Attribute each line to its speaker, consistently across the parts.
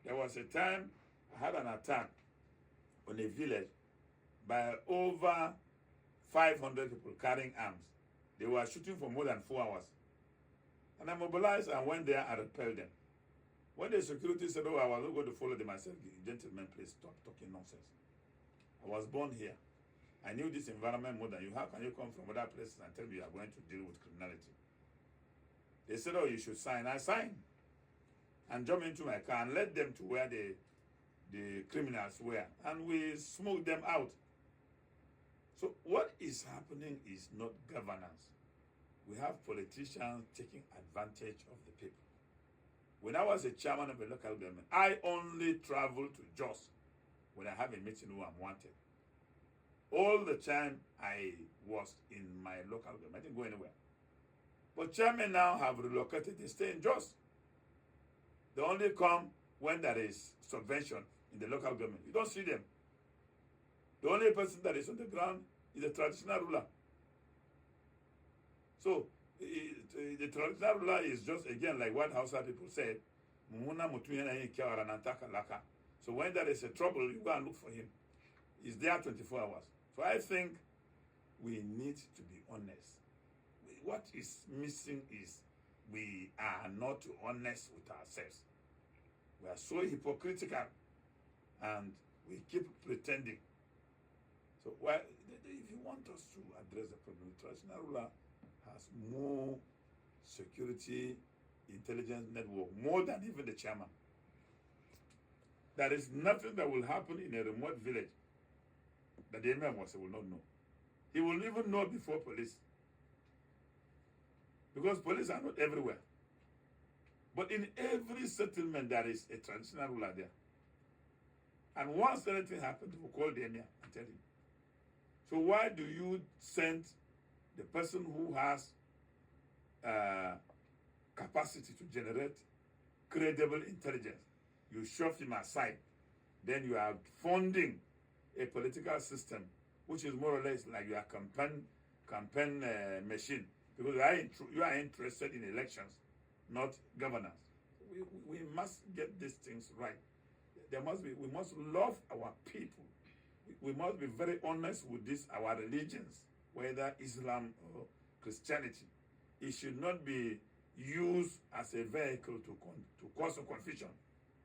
Speaker 1: There was a time I had an attack on a village by over 500 people carrying arms. They were shooting for more than 4 hours. And I mobilized and went there and repelled them. When the security said, oh, I was not going to follow them, I said, gentlemen, please stop talking nonsense. I was born here. I knew this environment more than you. How can you come from other places and tell me you are going to deal with criminality? They said, oh, you should sign. I signed. And jumped into my car and led them to where the criminals were. And we smoked them out. So what is happening is not governance. We have politicians taking advantage of the people. When I was a chairman of a local government, I only travel to Jos when I have a meeting who I'm wanted. All the time I was in my local government. I didn't go anywhere. But chairmen now have relocated. They stay in Jos. They only come when there is subvention in the local government. You don't see them. The only person that is on the ground is the traditional ruler. So the traditional ruler is just, again, like what Hausa people say, so when there is a trouble, you go and look for him. He's there 24 hours. So I think we need to be honest. What is missing is we are not honest with ourselves. We are so hypocritical and we keep pretending. So if you want us to address the problem, the traditional ruler has more security intelligence network, more than even the chairman. There is nothing that will happen in a remote village that the Emir will not know. He will even know before police. Because police are not everywhere. But in every settlement, there is a traditional ruler there. And once anything happens, we will call the Emir and tell him. So why do you send the person who has capacity to generate credible intelligence? You shove him aside. Then you are funding a political system, which is more or less like your campaign machine. Because you are interested in elections, not governance. We must get these things right. We must love our people. We must be very honest with our religions, whether Islam or Christianity. It should not be used as a vehicle to cause a confusion.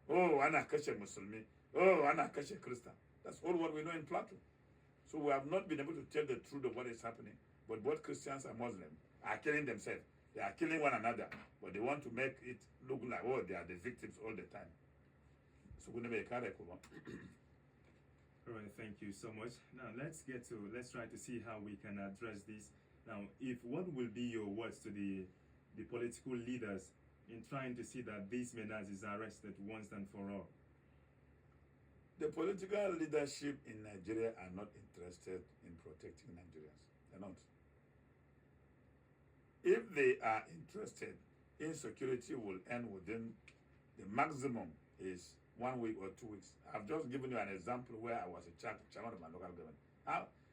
Speaker 1: Oh, Anna Kasha Muslim. Oh, Anna Kasha Christian. That's all what we know in Plateau. So we have not been able to tell the truth of what is happening. But both Christians and Muslims are killing themselves. They are killing one another. But they want to make it look like, oh, they are the victims all the time. So we never carry.
Speaker 2: All right, thank you so much. Now let's try to see how we can address this. Now, what will be your words to the political leaders in trying to see that this menace is arrested once and for all?
Speaker 1: The political leadership in Nigeria are not interested in protecting Nigerians. They're not. If they are interested, insecurity will end within the maximum is 1 week or 2 weeks. I've just given you an example where I was a chairman of my local government.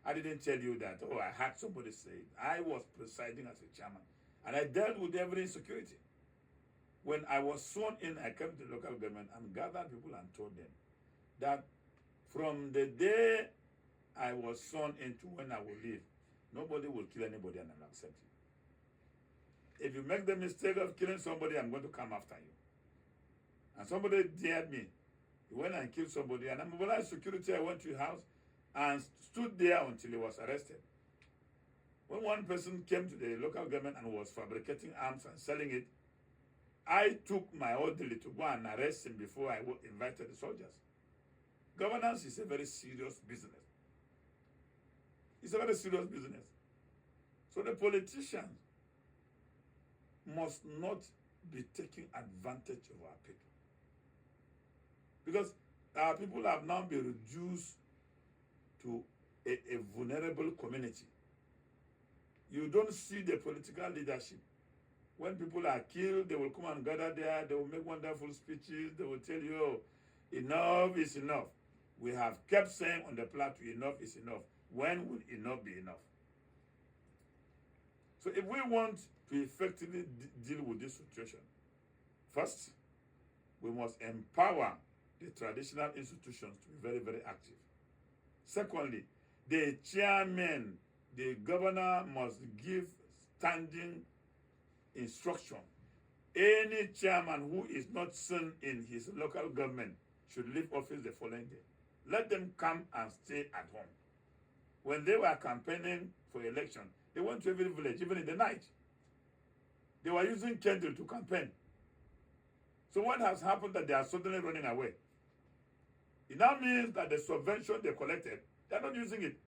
Speaker 1: I didn't tell you that, oh, I had somebody say it. I was presiding as a chairman. And I dealt with every insecurity. When I was sworn in, I came to the local government and gathered people and told them that from the day I was sworn in to when I will leave, nobody will kill anybody and I'll accept it. If you make the mistake of killing somebody, I'm going to come after you. And somebody dared me. He went and killed somebody, and I mobilized security. I went to his house and stood there until he was arrested. When one person came to the local government and was fabricating arms and selling it, I took my orderly to go and arrest him before I invited the soldiers. Governance is a very serious business. It's a very serious business. So the politicians must not be taking advantage of our people. Because our people have now been reduced to a vulnerable community. You don't see the political leadership. When people are killed, they will come and gather there, they will make wonderful speeches, they will tell you, oh, enough is enough. We have kept saying on the plateau, enough is enough. When will enough be enough? So if we want to effectively deal with this situation, first, we must empower the traditional institutions to be very, very active. Secondly, the chairman, the governor must give standing instruction. Any chairman who is not seen in his local government should leave office the following day. Let them come and stay at home. When they were campaigning for election, they went to every village, even in the night. They were using candle to campaign. So what has happened that they are suddenly running away? It now means that the subvention they collected, they are not using it.